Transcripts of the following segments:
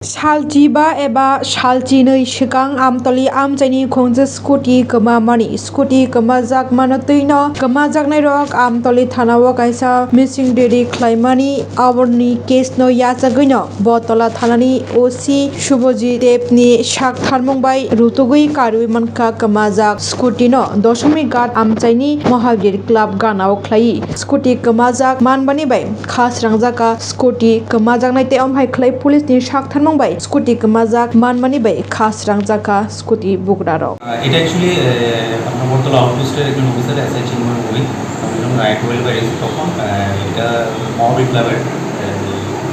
सालजिबा एबा सालजिनै सिगां आमतली आमचाइनि खंजाक Scotty गोमामानि Scotty गोमाजाक मानतैनो गोमाजाकनाय रक आमतली थानाव कायसा मिसिं देरि ख्लायमानि आवरनि केसनो याजागैनो बतला थानानि ओसि शुभजित देबनि साक थारमंबाय नैतुगwi Kariwoi Mankha गोमाजाक स्कटीनो दशमी घाट आमचाइनि महावीर क्लाब गानाव ख्लायि स्कटी गोमाजाक मानबानि बाय खास रंजाका स्कटी गोमाजाकनाय ते अमहाय ख्लाय पुलिसनि साक थारमंबाय स्कूटी गोमाजाक मानमानि बाय खास रंजाका स्कूटी बुगडारो এটা অ্যাকচুয়ালি আপনার বর্তলা আউটপোস্টের একজন অফিসার এসআই চিন্ময় বই আমি যখন রাইট ওয়েল বাইরেছি তখন এটা মহাবীর ক্লাবের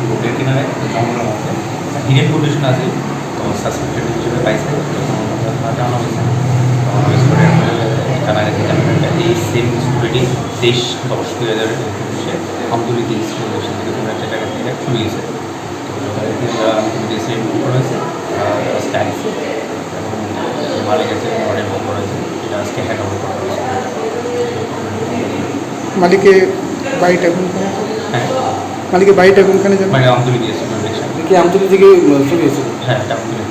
রোডের কিনারে জঙ্গলের মধ্যে হিডেন কন্ডিশন আছে তো সাসপেক্টেড হিসেবে পাইছে তখন আমরা জানা হয়েছে তখন ওই স্পটে জানা গেছে এই সেম স্কুটিটি 23/10/2021 আমতলী স্টেশন থেকে কোনো একটা জায়গা থেকে চলে গেছে দেশে করেছে স্ট্যান্ডস এবং মালিক আছে অনেক বন্ধ রয়েছে এটা আজকে হ্যান্ড ওভার করা হয়েছে মালিকের বাড়িটা কোনখানে? হ্যাঁ মালিকের বাড়িটা কোনখানে জানেন? মানে আমতলী দিয়েছে কি আমতলী থেকে চলে এসেছে? হ্যাঁ এটা আমতলী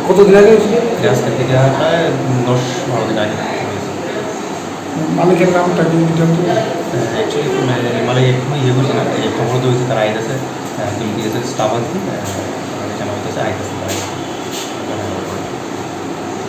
কতদিন আগে হয়েছিল? আজকে থেকে প্রায় 10-12 দিন আগে মালিকের নামটা কি জানতে? অ্যাকচুয়ালি মালিক এখনো করছে না খবর তো হয়েছে তারা আইতেছে তুলে দিয়েছে স্টাফ আছে জানা হইতেছে আইতেছে